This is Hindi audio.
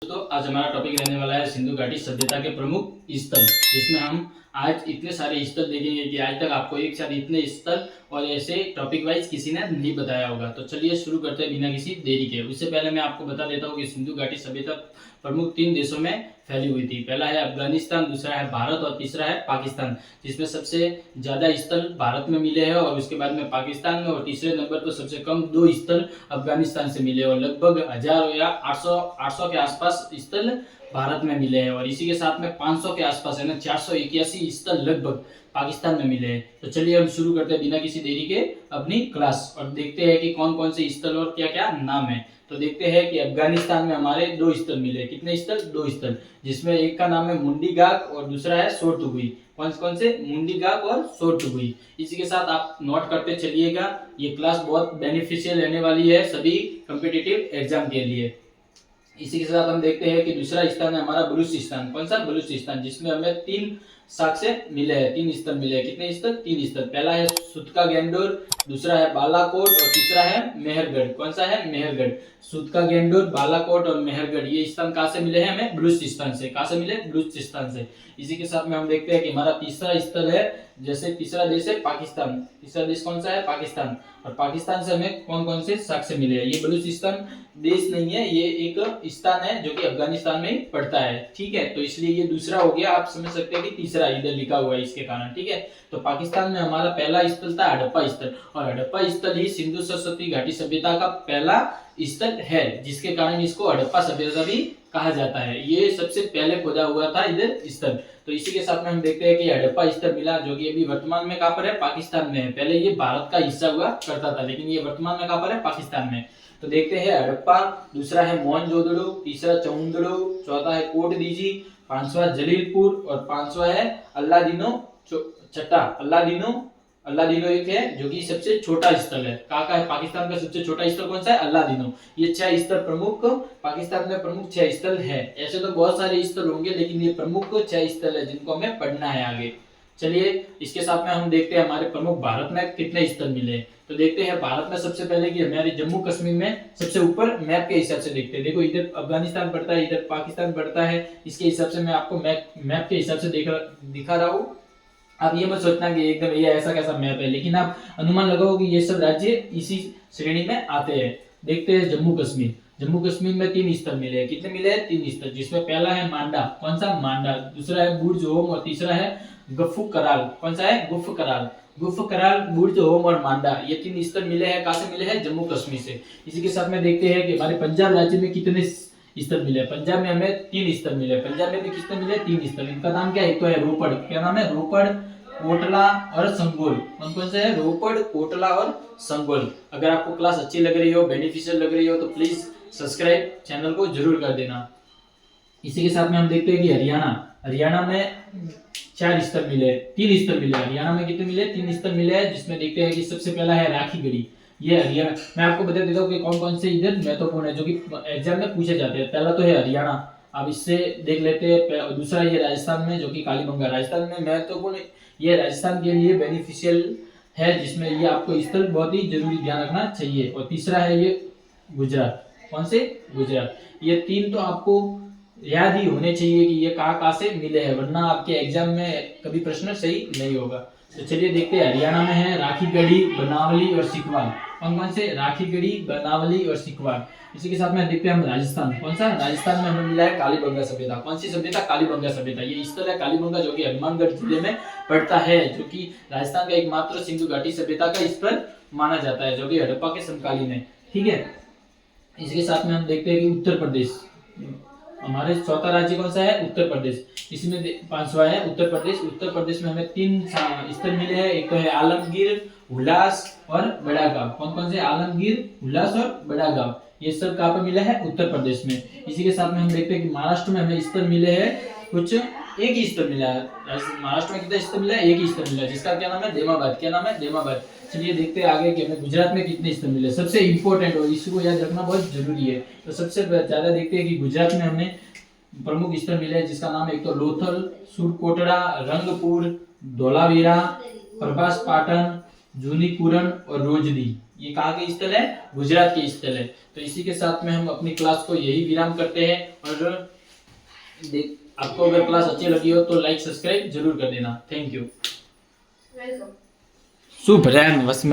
तो आज हमारा टॉपिक रहने वाला है सिंधु घाटी सभ्यता के प्रमुख स्थल, जिसमें हम आज इतने सारे स्थल देखेंगे कि आज तक आपको एक साथ इतने स्थल और ऐसे टॉपिक वाइज किसी ने नहीं बताया होगा। तो चलिए शुरू करते हैं बिना किसी देरी के। उससे पहले मैं आपको बता देता हूँ कि सिंधु घाटी सभ्यता प्रमुख 3 देशों में फैली हुई थी। पहला है अफगानिस्तान, दूसरा है भारत और तीसरा है पाकिस्तान, जिसमें सबसे ज्यादा स्थल भारत में मिले हैं और उसके बाद में पाकिस्तान में, और तीसरे नंबर पर सबसे कम 2 स्थल अफगानिस्तान से मिले और लगभग 1000 या 800 के आसपास स्थल भारत में मिले हैं। और इसी के साथ में 500 के आसपास है ना 481 स्थल लगभग पाकिस्तान में मिले हैं। तो चलिए हम शुरू करते हैं बिना किसी देरी के अपनी क्लास और देखते हैं कि कौन कौन से स्थल और क्या क्या नाम है। तो देखते हैं कि अफगानिस्तान में हमारे 2 स्थल मिले। कितने स्थल? 2 स्थल, जिसमें एक का नाम है मुंडीगाक और दूसरा है सोरटुगुई। कौन कौन से? मुंडीगाक और सोरटुगुई। इसी के साथ आप नोट करते चलिएगा। ये क्लास बहुत बेनिफिशियल रहने वाली है सभी कॉम्पिटिटिव एग्जाम के लिए। इसी के साथ हम देखते हैं कि दूसरा स्थान है हमारा बलूचिस्तान। कौन सा? बलूचिस्तान, जिसमें हमें 3 साक्ष्य मिले हैं, 3 स्थल मिले हैं। कितने स्थल? 3 स्थल। पहला है सुतका गेंडोर, दूसरा है बालाकोट और तीसरा है मेहरगढ़। कौन सा है? मेहरगढ़। सुतका गेंडोर, बालाकोट और मेहरगढ़, ये स्थान कहाँ से मिले हैं हमें? बलूचिस्तान से। कहाँ से मिले? बलूचिस्तान से। इसी के साथ में हम देखते हैं कि हमारा तीसरा स्थल है, जैसे तीसरा देश है पाकिस्तान। तीसरा देश कौन सा है? पाकिस्तान। और पाकिस्तान से हमें कौन कौन से साक्ष्य मिले हैं? ये बलूचिस्तान देश नहीं है, ये एक स्थान है जो कि अफगानिस्तान में पड़ता है। ठीक है, तो इसलिए ये दूसरा हो गया। आप समझ सकते हैं कि तीसरा इधर लिखा हुआ है इसके कारण। ठीक है, तो पाकिस्तान में हमारा पहला स्थल था हड़प्पा स्थल, और हड़प्पा स्थल ही सिंधु सरस्वती घाटी सभ्यता का पहला स्थल है, जिसके कारण इसको हड़प्पा सभ्यता भी कहा जाता है। ये सबसे पहले खोदा हुआ था इधर स्थल। तो इसी के साथ में हम देखते हैं कि हड़प्पा स्थल मिला, जो कि अभी वर्तमान में कहां पर है? पाकिस्तान में है। पहले ये भारत का हिस्सा हुआ करता था, लेकिन ये वर्तमान में कहां पर है? पाकिस्तान में। तो देखते हैं हड़प्पा, दूसरा है मोहनजोदड़ो, तीसरा चौंदड़ो, चौथा है कोट दीजी, 5वां जलीलपुर और 5वां है अल्लादीनो चट्टा। अल्लादीनो एक है जो कि सबसे छोटा स्थल है। कहाँ का है? पाकिस्तान का सबसे छोटा स्थल कौन सा है? अल्लादीनो। ये 6 स्थल प्रमुख पाकिस्तान में प्रमुख 6 स्थल है। ऐसे तो बहुत सारे स्थल होंगे, लेकिन ये प्रमुख 6 स्थल है जिनको हमें पढ़ना है आगे। चलिए इसके साथ में हम देखते हैं हमारे प्रमुख भारत में कितने स्थल मिले। तो देखते हैं भारत में सबसे पहले कि हमारे जम्मू कश्मीर में सबसे ऊपर मैप के हिसाब से देखते हैं। देखो इधर अफगानिस्तान पड़ता है, इधर पाकिस्तान पड़ता है। इसके हिसाब से मैं आपको मैप के हिसाब से दिखा रहा हूँ। आप ये मत सोचना कि एकदम ये ऐसा कैसा मैप है, लेकिन आप अनुमान लगाओ कि ये सब राज्य इसी श्रेणी में आते हैं। देखते हैं जम्मू कश्मीर। जम्मू कश्मीर में 3 स्थल मिले हैं। कितने मिले हैं? 3 स्थल, जिसमें पहला है मांडा। कौन सा? मांडा। दूसरा है बुर्ज होम और तीसरा है गफ्फू कराल। कौन सा है? गुफ कराल। गुफ कराल, बुर्ज होम और मांडा, ये 3 स्थल मिले हैं। कहां से मिले हैं? जम्मू कश्मीर से। इसी के साथ में देखते हैं कि हमारे पंजाब राज्य में कितने स्थल मिले। पंजाब में हमें 3 स्थल मिले। पंजाब में भी कितने मिले? 3 स्थल। इनका नाम क्या है? एक तो है रोपड़। क्या नाम है? रोपड़, कोटला और संगोल। कौन कौन से है? रोपड़, कोटला और संगोल। अगर आपको क्लास अच्छी लग रही हो, बेनिफिशियल लग रही हो, तो प्लीज सब्सक्राइब चैनल को जरूर कर देना। इसी के साथ में हम देखते हैं कि हरियाणा में 4 स्थल मिले, 3 स्थल मिले। हरियाणा में कितने मिले? 3 स्थल मिले हैं, जिसमें देखते हैं कि सबसे पहला है राखीगढ़ी। ये हरियाणा, मैं आपको बता देता हूँ कि कौन कौन से इधर महत्वपूर्ण है जो कि एग्जाम में पूछे जाते हैं। पहला तो है हरियाणा, अब इससे देख लेते हैं। दूसरा ये राजस्थान में, जो कि कालीबंगा। राजस्थान में महत्वपूर्ण, ये राजस्थान के लिए बेनिफिशियल है, जिसमें ये आपको स्थल बहुत ही जरूरी ध्यान रखना चाहिए। और तीसरा है ये गुजरात। कौन से? गुजरात। ये 3 तो आपको याद ही होने चाहिए कि ये कहाँ से मिले हैं, वरना आपके एग्जाम में कभी प्रश्न सही नहीं होगा। तो चलिए देखते हैं। हरियाणा में है राखीगढ़ी, बनावली और सिकवाल। कौन कौन से? राखीगढ़ी, बनावली और सिकवाल। इसी के साथ में देखते हैं हम राजस्थान। कौन सा? राजस्थान में हमें मिला है कालीबंगा सभ्यता। कौन सी सभ्यता? कालीबंगा सभ्यता। ये स्थल है कालीबंगा, जो कि हनुमानगढ़ जिले में पड़ता है, जो कि राजस्थान का एकमात्र सिंधु घाटी सभ्यता का स्थल माना जाता है, जो कि हड़प्पा के समकालीन है। ठीक है, इसके साथ में हम देखते हैं कि उत्तर प्रदेश, हमारे चौथा राज्य कौन सा है? उत्तर प्रदेश। इसमें 5वां है उत्तर प्रदेश। उत्तर प्रदेश में हमें 3 स्थल मिले हैं। एक तो है आलमगीर, हुलास और बड़ा गांव। कौन कौन से? आलमगीर, हुलास और बड़ा गांव। ये सब कहाँ पे मिला है? उत्तर प्रदेश में। इसी के साथ में हम देखते हैं कि महाराष्ट्र में हमें स्थल मिले हैं कुछ, एक ही स्थल मिला है। महाराष्ट्र में कितना स्थल मिला है? एक ही स्थल मिला है, जिसका क्या नाम है? देमाबाद। क्या नाम है? देमाबाद। चलिए देखते हैं आगे कि हमें गुजरात में कितने स्थल मिले। सबसे इंपॉर्टेंट और इसको याद रखना बहुत जरूरी है। तो सबसे ज्यादा देखते हैं कि गुजरात में हमें प्रमुख स्थल मिले, जिसका नाम एक तो लोथल, सुरकोटड़ा, रंगपुर, धोलावीरा, प्रभास पाटन, जूनी कुरण और रोजदी, ये कहाँ के स्थल है? गुजरात के स्थल है। तो इसी के साथ में हम अपनी क्लास को यही विराम करते हैं। और आपको अगर क्लास अच्छी लगी हो तो लाइक सब्सक्राइब जरूर कर देना। Thank you. वेलकम। शुभ रैन वसमें